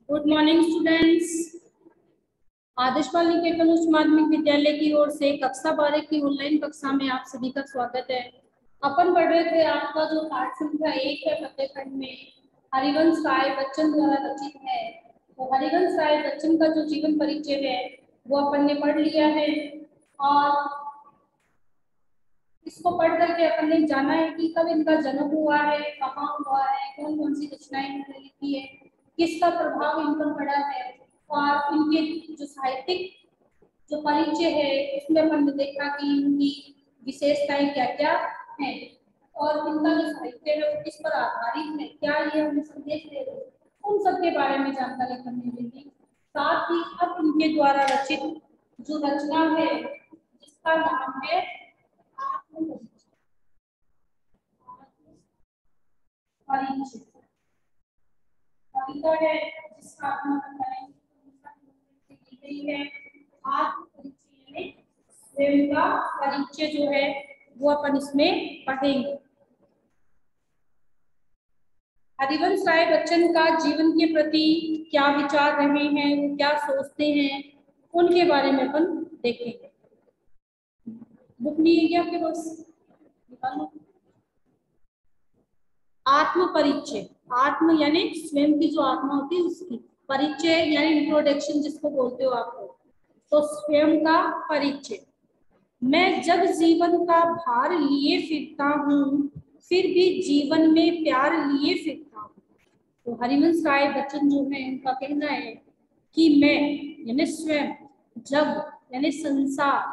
Good morning students. Adarshpal Niketan Uchch Madhyamik विद्यालय की ओर से कक्षा 12 की ऑनलाइन कक्षा में आप सभी का स्वागत है। अपन पढ़ रहे थे आपका जो पाठ संख्या 1 है पद्यखंड में हरिवंश राय बच्चन द्वारा रचित है। तो हरिवंश राय बच्चन का जो जीवन परिचय है वो अपन ने पढ़ लिया है और इसको पढ़ करके अपन ने जाना है कि कब इनका जन्म हुआ है, कहाँ हुआ है, कौन कौन सी रचनाएं इन्होंने लिखी है, किसका प्रभाव इन पर पड़ा है और इनके जो साहित्यिक जो परिचय है उसमें अपन ने देखा कि इनकी विशेषताएं क्या क्या हैं और इनका जो साहित्य है वो किस पर आधारित है, क्या ये हमें संदेश दे रहे हैं, उन सब के बारे में जानकारी करने मिली। साथ ही अब इनके द्वारा रचित जो रचना है जिसका नाम है परिचय, कविता है जिसका है आत्मपरिचय यानी स्वयं का परिचय जो है वो अपन इसमें पढ़ेंगे। हरिवंश राय बच्चन का जीवन के प्रति क्या विचार रहे हैं, वो क्या सोचते हैं, उनके बारे में अपन देखेंगे। बुक नहीं है क्या आपके पास? निकालो। आत्म परिचय, आत्म यानी स्वयं की जो आत्मा होती है उसकी, परिचय यानी इंट्रोडक्शन जिसको बोलते हो आप लोग, तो स्वयं का परिचय। मैं जब जीवन का भार लिए फिरता हूँ फिर भी जीवन में प्यार लिए फिरता हूँ। तो हरिवंश राय बच्चन जो है उनका कहना है कि मैं यानी स्वयं, जग यानी संसार,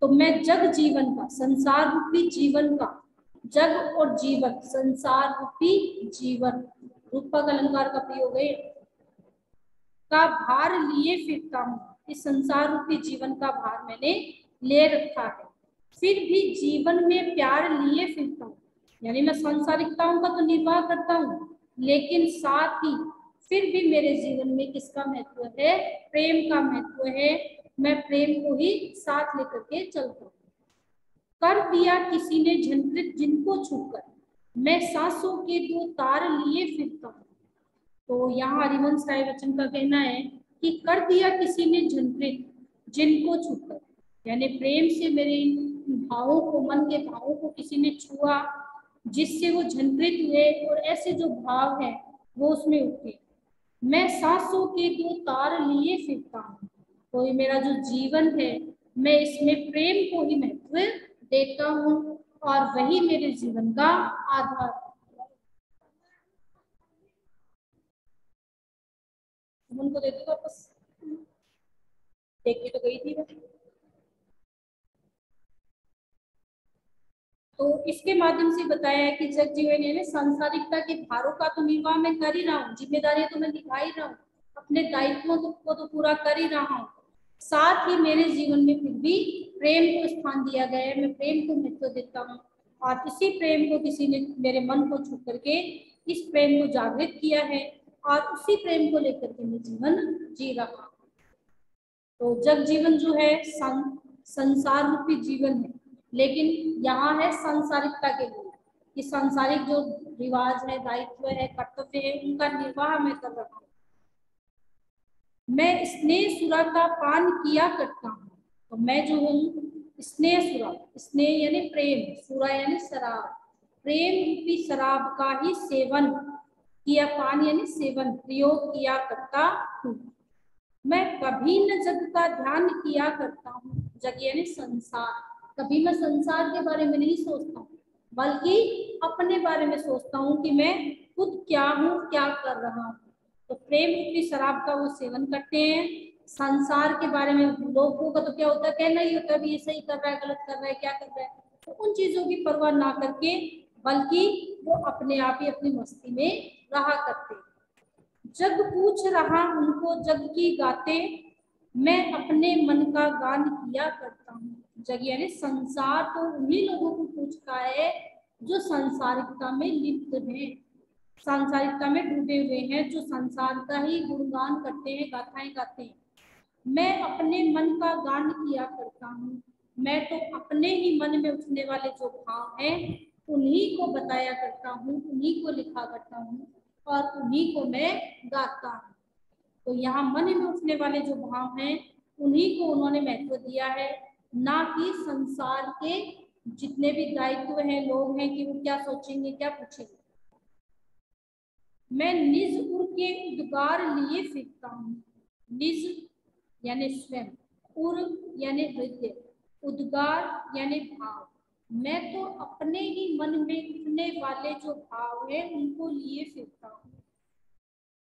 तो मैं जग जीवन का, संसार रूपी जीवन का, जग और जीवन संसार रूपी जीवन रूपक अलंकार का प्रयोग है, का भार लिए फिरता हूँ। इस संसार रूपी जीवन का भार मैंने ले रखा है, फिर भी जीवन में प्यार लिए फिरता हूँ। यानी मैं सांसारिकताओं का तो निर्वाह करता हूँ लेकिन साथ ही फिर भी मेरे जीवन में किसका महत्व है? प्रेम का महत्व है। मैं प्रेम को ही साथ लेकर के चलता हूँ। कर दिया किसी ने झनकृत जिनको छूकर, मैं सांसों के दो तार लिए फिरता हूँ। तो यहाँ हरिवंश राय बच्चन का कहना है कि कर दिया किसी ने झनकृत जिनको छूकर, यानी प्रेम से मेरे भावों को, मन के भावों को किसी ने छुआ जिससे वो झनकृत हुए और ऐसे जो भाव है वो उसमें उठे। मैं सांसों के दो तार लिए फिरता हूँ। तो ये मेरा जो जीवन है मैं इसमें प्रेम को ही महत्व देता हूँ और वही मेरे जीवन का आधार है। उनको दे दो वापस, देख के तो गई थी मैं। तो इसके माध्यम से बताया है कि जग जीवन यानी सांसारिकता के भारों का तो निर्वाह मैं कर ही रहा हूँ, जिम्मेदारियां तो मैं निभा ही रहा हूँ, अपने दायित्वों को तो पूरा कर ही रहा हूँ, साथ ही मेरे जीवन में फिर भी प्रेम को स्थान दिया गया है, मैं प्रेम को महत्व देता हूँ और इसी प्रेम को किसी ने मेरे मन को छू करके इस प्रेम को जागृत किया है और उसी प्रेम को लेकर के मैं जीवन जी रहा हूँ। तो जग जीवन जो है संसार रूपी जीवन है, लेकिन यहाँ है सांसारिकता के लिए कि सांसारिक जो रिवाज है, दायित्व है, कर्तव्य है, उनका निर्वाह मैं कर रहा हूँ। मैं स्नेह सुरा का पान किया करता हूँ। तो मैं जो हूँ स्नेह सुरा, स्नेह यानी प्रेम, सुरा यानी शराब, प्रेम रूपी शराब का ही सेवन किया, पान यानी सेवन, प्रयोग किया करता हूँ। मैं कभी न जग का ध्यान किया करता हूँ। जग यानी संसार, कभी मैं संसार के बारे में नहीं सोचता हूँ बल्कि अपने बारे में सोचता हूँ कि मैं खुद क्या हूँ, क्या कर रहा हूँ। तो प्रेम रूपी शराब का वो सेवन करते हैं। संसार के बारे में लोगों का तो क्या होता है, कहना ही होता है ये सही कर रहा है, गलत कर रहा है, क्या कर रहा है, तो उन चीजों की परवाह ना करके बल्कि वो अपने आप ही अपनी मस्ती में रहा करते। जग पूछ रहा उनको जग की गाते, मैं अपने मन का गान किया करता हूँ। जग यानी संसार तो उन्हीं लोगों को पूछता है जो सांसारिकता में लिप्त हैं, सांसारिकता में डूबे हुए हैं, जो संसार का ही गुणगान करते हैं, गाथाएं गाते हैं। मैं अपने मन का गान किया करता हूँ। मैं तो अपने ही मन में उठने वाले जो भाव हैं उन्हीं को बताया करता हूँ, उन्हीं को लिखा करता हूँ और उन्हीं को मैं गाता हूँ। तो यहाँ मन में उठने वाले जो भाव हैं उन्हीं को उन्होंने महत्व दिया है, ना कि संसार के जितने भी दायित्व हैं, लोग हैं कि वो क्या सोचेंगे क्या पूछेंगे। मैं निज उर के उद्गार लिए फिरता हूँ। निज यानी स्वयं, उर यानी हृदय, उद्गार यानी भाव। मैं तो अपने ही मन में उठने वाले जो भाव है उनको लिए फिरता हूँ।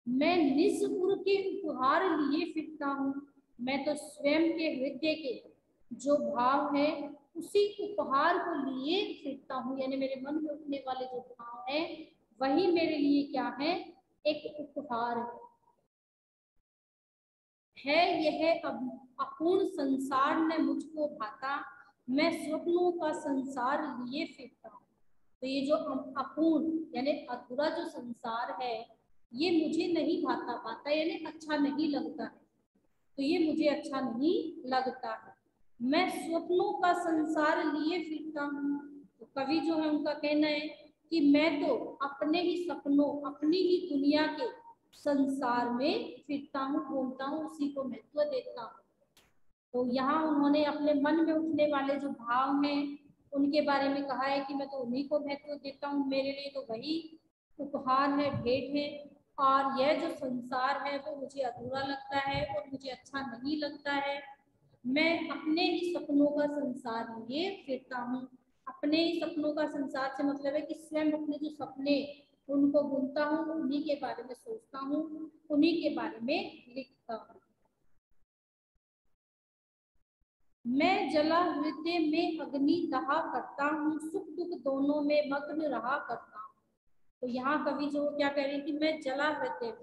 मैं निज उर के उपहार लिए फिरता हूँ। मैं तो स्वयं के हृदय के जो भाव है उसी उपहार को लिए फिरता हूँ, यानी मेरे मन में उठने वाले जो भाव है वही मेरे लिए क्या है, एक उपहार है। यह अपूर्ण संसार ने मुझको भाता, मैं स्वप्नों का संसार लिए फिरता हूँ। तो ये जो अपूर्ण यानी अधूरा जो संसार है ये मुझे नहीं भाता, भाता यानी अच्छा नहीं लगता है, तो ये मुझे अच्छा नहीं लगता है। मैं स्वप्नों का संसार लिए फिरता हूँ। तो कवि जो है उनका कहना है कि मैं तो अपने ही सपनों, अपनी ही दुनिया के संसार में फिरता हूँ, घूमता हूँ, उसी को महत्व देता हूँ। तो यहाँ उन्होंने अपने मन में उठने वाले जो भाव हैं उनके बारे में कहा है कि मैं तो उन्हीं को महत्व देता हूँ, मेरे लिए तो वही उपहार है, भेंट है, और यह जो संसार है वो मुझे अधूरा लगता है और मुझे अच्छा नहीं लगता है। मैं अपने ही सपनों का संसार लिए फिरता हूँ। अपने ही सपनों का संसार से मतलब है कि स्वयं अपने जो सपने उनको बुनता हूँ, उन्हीं के बारे में सोचता हूँ, उन्हीं के बारे में लिखता हूँ। मैं जला हृदय में अग्नि दहा करता हूँ, सुख दुख दोनों में मग्न रहा करता हूँ। तो यहाँ कवि जो क्या कह रही थी, मैं जला हृदय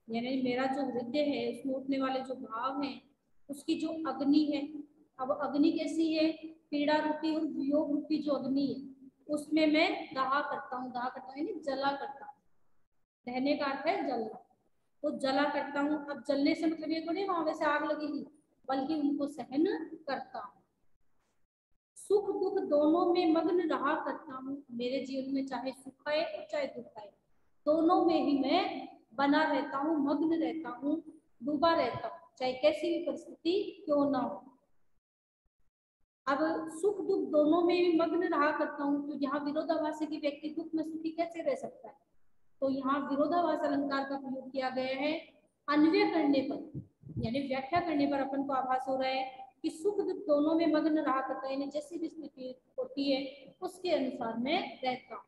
यानी मेरा जो हृदय है उसमें उठने वाले जो भाव हैं उसकी जो अग्नि है, अब अग्नि कैसी है, पीड़ा रूपी और वियोग रूपी जो अग्नि है उसमें मैं दहा करता हूँ, दहा करता हूँ यानी जला करता हूँ, रहने का अर्थ है जलना। तो जला करता हूँ, अब जलने से मतलब ये थोड़ी वहां वैसे आग लगेगी, बल्कि उनको सहन करता हूँ। सुख दुख दोनों में मग्न रहा करता हूँ, मेरे जीवन में चाहे सुख आए और चाहे दुख आए दोनों में ही मैं बना रहता हूँ, मग्न रहता हूँ, डूबा रहता हूँ, चाहे कैसी भी परिस्थिति क्यों ना हो। अब सुख दुख दोनों में भी मग्न रहा करता हूँ, तो यहाँ विरोधाभास है कि व्यक्ति दुख में सुखी कैसे रह सकता है, तो यहाँ विरोधाभास अलंकार का प्रयोग किया गया है। अन्वय करने पर यानी व्याख्या करने पर अपन को आभास हो रहा है कि सुख दुख दोनों में मग्न रहा करता है, यानी जैसी भी स्थिति होती है उसके अनुसार मैं रहता हूँ।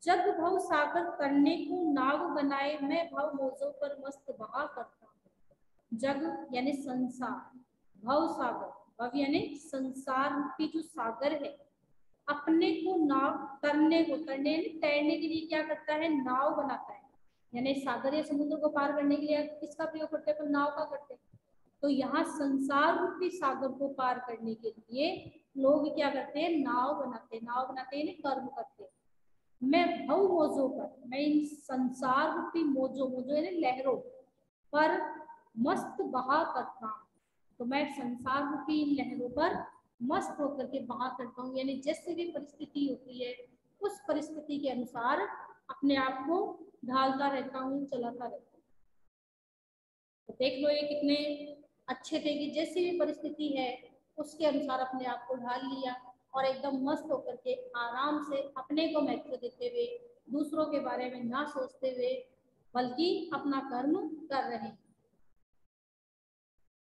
जग भव सागर करने को नाव बनाए, मैं भव मौजों पर मस्त बहा करता हूँ। जग यानी संसार, भव सागर, भव यानी संसार रूपी जो सागर है, अपने को नाव करने को, करने तैरने के लिए क्या करता है, नाव बनाता है, यानी सागर या समुद्र को पार करने के लिए किसका प्रयोग करते हैं, तो नाव का करते हैं। तो यहाँ संसार रूपी सागर को पार करने के लिए लोग क्या करते हैं, नाव बनाते हैं, नाव बनाते हैं कर्म करते हैं। मैं भव मौजों पर, मैं इन संसार रूपी मौजों, मौजों यानी लहरों पर मस्त बहा करता हूँ। तो मैं संसार रूपी इन लहरों पर मस्त होकर के बहा करता हूँ, यानी जैसे भी परिस्थिति होती है उस परिस्थिति के अनुसार अपने आप को ढालता रहता हूँ, चलाता रहता हूँ। तो देख लो ये कितने अच्छे थे कि जैसी भी परिस्थिति है उसके अनुसार अपने आप को ढाल लिया और एकदम मस्त होकर के आराम से अपने को महत्व देते हुए, दूसरों के बारे में ना सोचते हुए, बल्कि अपना कर्म कर रहे हैं।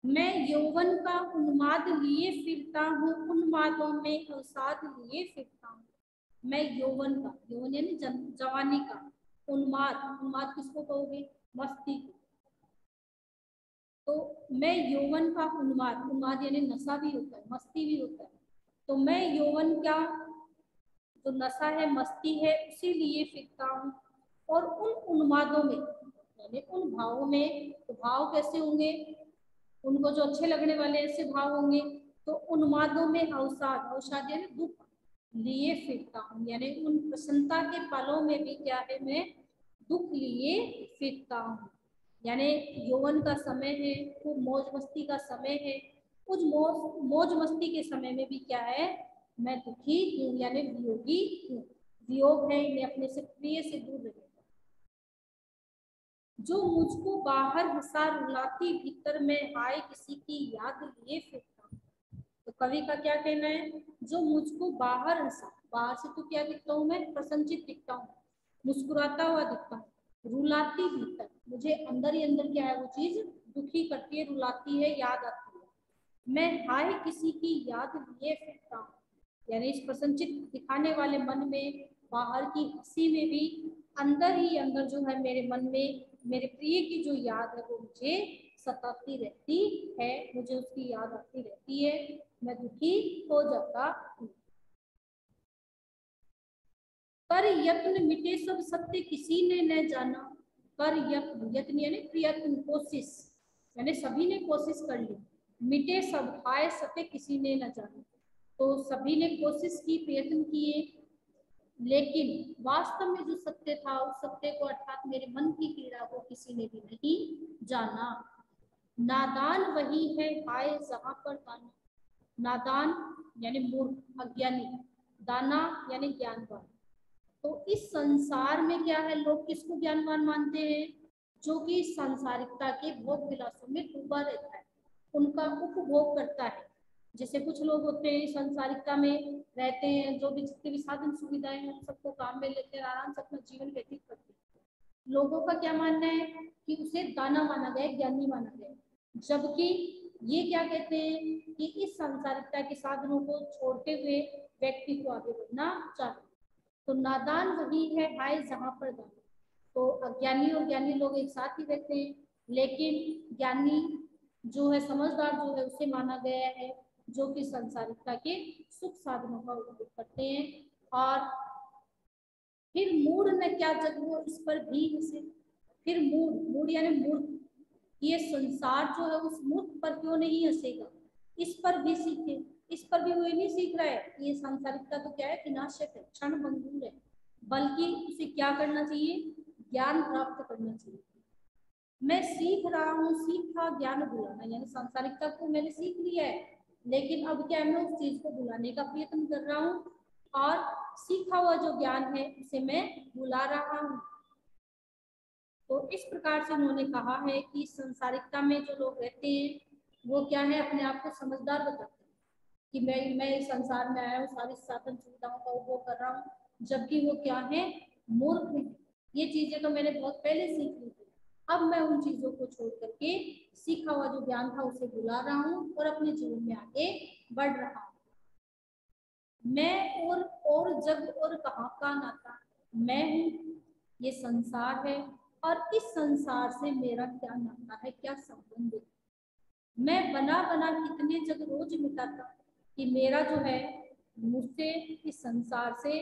मैं यौवन का उन्माद लिए फिरता हूँ, उन्मादों में अवसाद लिए फिरता हूँ। मैं यौवन का, यौवन यानी जवानी का, उन्माद, उन्माद किसको कहोगे, मस्ती को। तो मैं यौवन का उन्माद, उन्माद यानी नशा भी होता है, मस्ती भी होता है, तो मैं यौवन का जो नशा है, मस्ती है, उसी लिए फिरता हूँ। और उन उन्मादों में यानी उन भावों में, तो भाव कैसे होंगे, उनको जो अच्छे लगने वाले ऐसे भाव होंगे, तो उन्मादों में अवसाद, अवसाद यानी दुख लिए फिरता हूँ, यानी उन प्रसन्नता के पलों में भी क्या है, मैं दुख लिए फिरता हूँ। यानी यौवन का समय है, खूब मौज मस्ती का समय है, उस मौज मस्ती के समय में भी क्या है, मैं दुखी हूँ यानी वियोगी हूँ। वियोग है, मैं अपने से प्रिय से दूर रहूँ। जो मुझको बाहर हंसा रुलाती भीतर में हाय किसी की याद लिए फिरता हूँ। तो कवि का क्या कहना है, जो मुझको बाहर हंसा, बाहर से तो क्या दिखता हूँ मैं, प्रसन्नचित दिखता हूँ, मुस्कुराता हुआ दिखता हूँ, रुलाती भीतर, मुझे अंदर ही अंदर क्या है वो चीज दुखी करती है, रुलाती है, याद आती है। मैं हाय किसी की याद लिए फिरता हूँ, यानी इस प्रसन्नचित दिखाने वाले मन में, बाहर की हंसी में भी अंदर ही अंदर जो है मेरे मन में मेरे प्रिय की जो याद है वो मुझे सताती रहती है, मुझे उसकी याद आती रहती है, मैं दुखी हो जाता हूँ। कर यत्न मिटे सब सत्य किसी ने न जाना। कर यत्न, यत्न यानी प्रयत्न, कोशिश, यानी सभी ने कोशिश कर ली। मिटे सब हाय सत्य किसी ने न जाना, तो सभी ने कोशिश की, प्रयत्न किए, लेकिन वास्तव में जो सत्य था उस सत्य को अर्थात मेरे मन की पीड़ा को किसी ने भी नहीं जाना। नादान वही है हाय जहां पर दाना। नादान यानी मूर्ख, अज्ञानी, दाना यानी ज्ञानवान। तो इस संसार में क्या है, लोग किसको ज्ञानवान मानते हैं, जो कि सांसारिकता के भोग विलासों में डूबा रहता है, उनका उपभोग करता है। जैसे कुछ लोग होते हैं सांसारिकता में रहते हैं, जो भी जितने भी साधन सुविधाएं हैं उन सबको काम में लेते हैं, आराम से अपना जीवन व्यतीत करते हैं। लोगों का क्या मानना है कि उसे दाना माना गया, ज्ञानी माना गया, जबकि ये क्या कहते हैं कि इस सांसारिकता के साधनों को छोड़ते हुए व्यक्ति को आगे बढ़ना चाहिए। तो नादान वही है हाय जहां पर दान। तो अज्ञानी और ज्ञानी लोग एक साथ ही रहते हैं, लेकिन ज्ञानी जो है, समझदार जो है, उसे माना गया है जो कि संसारिकता के सुख साधनों का उपयोग करते हैं। और फिर मूड न क्या जग वो इस पर भी हंसे। फिर मूड, मूड यानी मूर्ख, ये संसार जो है उस मूर्ख पर क्यों नहीं हंसेगा, इस पर भी सीखे। इस पर भी वो नहीं सीख रहा है, ये सांसारिकता तो क्या है, विनाशक है, क्षण भंगुर है, बल्कि उसे क्या करना चाहिए, ज्ञान प्राप्त करना चाहिए। मैं सीख रहा हूँ, सीखा ज्ञान भुलाना, यानी सांसारिकता को मैंने सीख लिया है, लेकिन अब क्या मैं उस चीज को भुलाने का प्रयत्न कर रहा हूँ, और सीखा हुआ जो ज्ञान है उसे मैं भुला रहा हूँ। तो इस प्रकार से उन्होंने कहा है कि संसारिकता में जो लोग रहते हैं वो क्या है, अपने आप को समझदार बताते हैं कि मैं इस संसार में आया हूँ, सारी साधन सुविधाओं का उपभोग कर रहा हूँ, जबकि वो क्या है, मूर्ख है। ये चीजें तो मैंने बहुत पहले सीख ली थी, अब मैं उन चीजों को छोड़ करके सीखा हुआ जो ज्ञान था उसे भुला रहा हूँ और अपने जीवन में आगे बढ़ रहा हूँ। मैं और जग और कहाँ का नाता, मैं हूँ, ये संसार है, और इस संसार से मेरा क्या नाता है, क्या संबंध है। मैं बना बना कितने जग रोज मिटाता, कि मेरा जो है मुझसे, इस संसार से,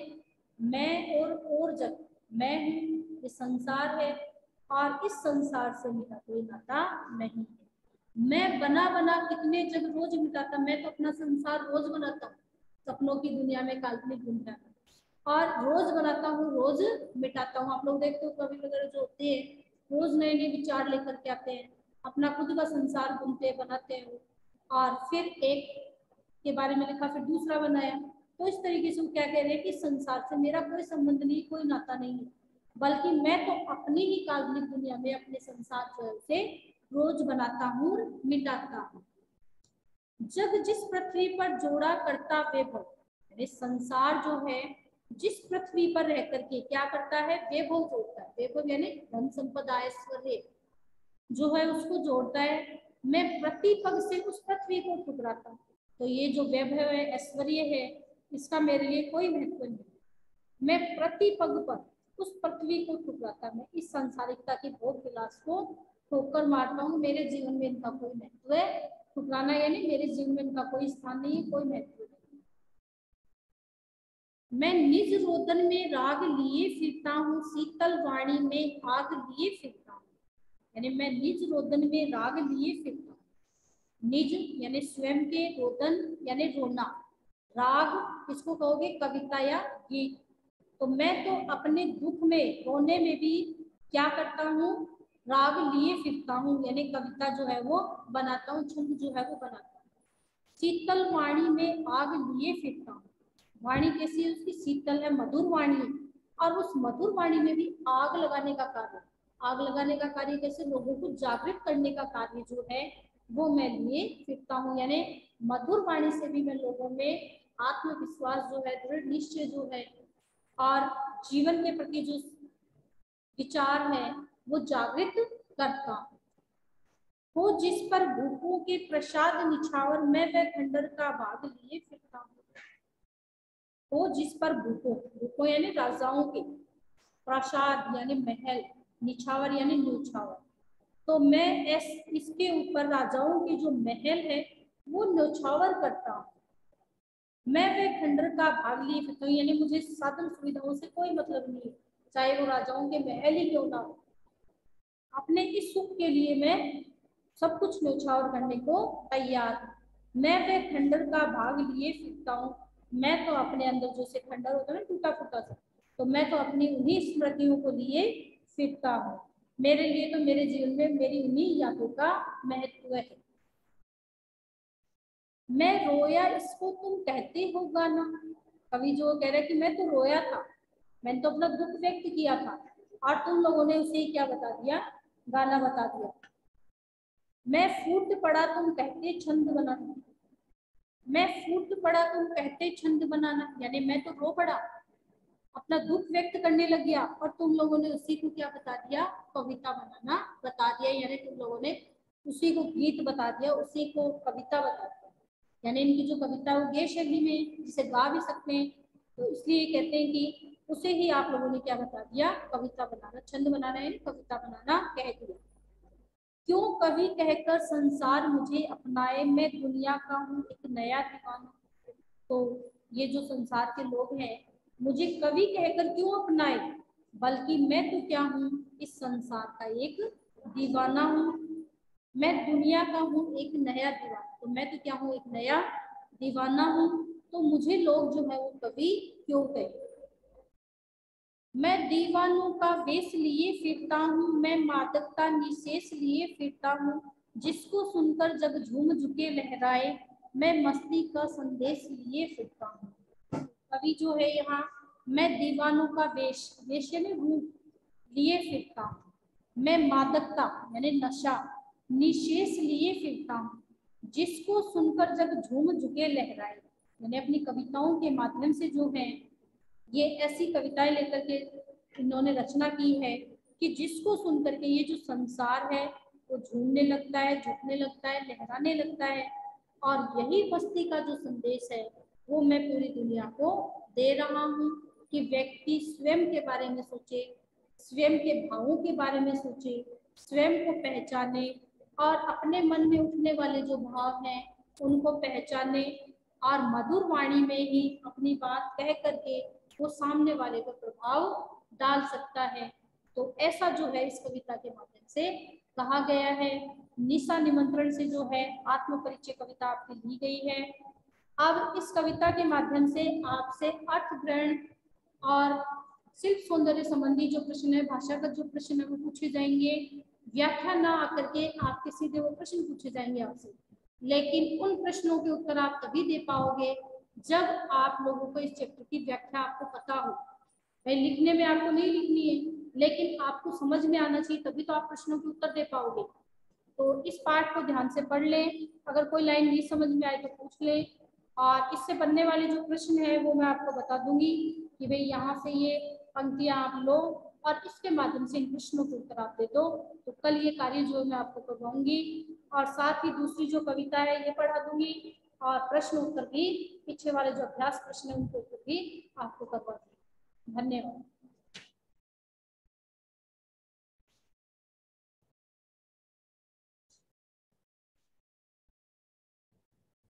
मैं और जग, मैं हूँ, ये संसार है, और इस संसार से मेरा कोई नाता नहीं है। मैं बना बना कितने जग रोज मिटाता, मैं तो अपना संसार रोज बनाता हूँ, सपनों की दुनिया में काल्पनिक दुनिया में, और रोज बनाता हूँ, रोज मिटाता हूँ। आप लोग देखते हो कवि वगैरह जो होते हैं रोज नए नए विचार लेकर के आते हैं, अपना खुद का संसार बुनते हैं, बनाते हैं, और फिर एक के बारे में लिखा, फिर दूसरा बनाया। तो इस तरीके से वो क्या कह रहे हैं कि संसार से मेरा कोई संबंध नहीं, कोई नाता नहीं है, बल्कि मैं तो अपनी ही काल्पनिक दुनिया में अपने संसार जो है उसे रोज बनाता हूँ, मिटाता हूँ। जग जिस पृथ्वी पर जोड़ा करता वैभव, यानी संसार जो है जिस पृथ्वी पर रह करके क्या करता है, वैभव जोड़ता है। वैभव यानी धन संपदा ऐश्वर्य जो है उसको जोड़ता है। मैं प्रति पग से उस पृथ्वी को ठुकराता हूँ। तो ये जो वैभव है, ऐश्वर्य है, इसका मेरे लिए कोई महत्व नहीं। मैं प्रति पग पर उस पृथ्वी को ठुकराता, मैं इस सांसारिकता के भोग विलास को ठोकर मारता हूँ, मेरे जीवन में इनका कोई महत्व है। ठुकराना यानी मेरे जीवन में इनका कोई स्थान नहीं है, कोई महत्व नहीं। मैं निज रोदन में राग लिए फिरता हूँ, शीतल वाणी में आग लिए फिरता हूँ, यानी मैं निज रोदन में राग लिए फिरता हूँ। निज यानी स्वयं के, रोदन यानी रोना, राग इसको कहोगे कविता या गीत। तो मैं तो अपने दुख में, रोने में भी क्या करता हूँ, राग लिए फिरता हूँ, यानी कविता जो है वो बनाता हूँ, छंद जो है वो बनाता हूँ। शीतल वाणी में आग लिए फिरता हूँ, वाणी कैसी है उसकी, शीतल है, मधुर वाणी है, और उस मधुर वाणी में भी आग लगाने का कार्य, आग लगाने का कार्य कैसे, लोगों को जागृत करने का कार्य जो है वो मैं लिए फिरता हूँ। यानी मधुर वाणी से भी मैं लोगों में आत्मविश्वास जो है, दृढ़ निश्चय जो है और जीवन के प्रति जो विचार है वो जागृत करता हूँ। हो जिस पर भूपों के प्रसाद निछावर, मैं वह खंडर का भाग लिए फिरता हूँ। हो जिस पर भूपों यानी राजाओं के, प्रसाद यानी महल, निछावर यानी न्योछावर, तो मैं इसके ऊपर राजाओं के जो महल है वो न्योछावर करता हूँ। मैं वह खंडर का भाग लिए फिरता हूँ, यानी मुझे साधन सुविधाओं से कोई मतलब नहीं है, चाहे वो राजाओं के महल ही क्यों ना हो। अपने इस सुख के लिए मैं सब कुछ न्योछावर करने को तैयार हूँ। मैं वह खंडर का भाग लिए फिरता हूँ। मैं तो अपने अंदर जो से खंडर होता है ना, टूटा फूटा सा, तो मैं तो अपनी उन्हीं स्मृतियों को लिए फिरता हूँ। मेरे लिए तो मेरे जीवन में मेरी उन्हीं यादों का महत्व है। मैं रोया इसको तुम कहते हो गाना, कवि जो कह रहा है कि मैं तो रोया था, मैंने तो अपना दुख व्यक्त किया था और तुम लोगों ने उसे क्या बता दिया, गाना बता दिया। मैं फूट पड़ा तुम कहते छंद बनाना, मैं फूट पड़ा तुम कहते छंद बनाना, यानी मैं तो रो पड़ा, अपना दुख व्यक्त करने लग गया और तुम लोगों ने उसी को क्या बता दिया, कविता बनाना बता दिया। यानी तुम लोगों ने उसी को गीत बता दिया, उसी को कविता बता दिया। यानी इनकी जो कविता है वो गे शैली में, जिसे गा भी सकते हैं, तो इसलिए कहते हैं कि उसे ही आप लोगों ने क्या बता दिया, कविता बनाना, छंद बनाना यानी कविता बनाना कह दिया। क्यों कवि कहकर संसार मुझे अपनाए, मैं दुनिया का हूँ एक नया दीवाना। तो ये जो संसार के लोग हैं मुझे कवि कहकर क्यों अपनाए, बल्कि मैं तो क्या हूँ, इस संसार का एक दीवाना हूँ। मैं दुनिया का हूँ एक नया दीवाना, तो मैं तो क्या हूँ, एक नया दीवाना हूँ। तो मुझे लोग जो है वो कवि क्यों कहे। मैं दीवानों का वेश लिए फिरता हूँ, मैं मादकता निशेष लिए फिरता हूँ। जिसको सुनकर जग झूम झुके लहराए, मैं मस्ती का संदेश लिए फिरता हूँ। कवि जो है यहाँ, मैं दीवानों का वेश, वेश यानी रूप, लिए फिरता हूँ। मैं मादकता यानी नशा, निशेष लिए फिरता हूँ। जिसको सुनकर जग झूम झुके लहराए, मैंने अपनी कविताओं के माध्यम से जो है ये ऐसी कविताएं लेकर के इन्होंने रचना की है कि जिसको सुनकर के ये जो संसार है वो झूमने लगता है, झुकने लगता है, लहराने लगता है। और यही मस्ती का जो संदेश है वो मैं पूरी दुनिया को दे रहा हूँ कि व्यक्ति स्वयं के बारे में सोचे, स्वयं के भावों के बारे में सोचे, स्वयं को पहचाने और अपने मन में उठने वाले जो भाव हैं उनको पहचाने और मधुर वाणी में ही अपनी बात कह करके वो सामने वाले पर प्रभाव डाल सकता है। तो ऐसा जो है इस कविता के माध्यम से कहा गया है। निशा निमंत्रण से जो है आत्म परिचय कविता आपकी ली गई है। अब इस कविता के माध्यम से आपसे अर्थ ग्रहण और शिल्प सौंदर्य संबंधी जो प्रश्न है, भाषागत जो प्रश्न है वो पूछे जाएंगे। व्याख्या ना आकर के आपके सीधे वो प्रश्न पूछे जाएंगे आपसे, लेकिन उन प्रश्नों के उत्तर आप तभी दे पाओगे जब आप लोगों को इस चैप्टर की व्याख्या आपको पता हो। भाई लिखने में आपको नहीं लिखनी है, लेकिन आपको समझ में आना चाहिए, तभी तो आप प्रश्नों के उत्तर दे पाओगे। तो इस पाठ को ध्यान से पढ़ लें, अगर कोई लाइन नहीं समझ में आए तो पूछ लें। और इससे बनने वाले जो प्रश्न है वो मैं आपको बता दूंगी कि भाई यहाँ से ये पंक्तियां आप लो और इसके माध्यम से इन प्रश्नों के उत्तर आप दे दो। तो कल ये कार्य जो मैं आपको करवाऊंगी और साथ ही दूसरी जो कविता है ये पढ़ा दूंगी और प्रश्न उत्तर भी, पीछे वाले जो अभ्यास प्रश्न है उनके उत्तर भी आपको करवा दूंगी। धन्यवाद।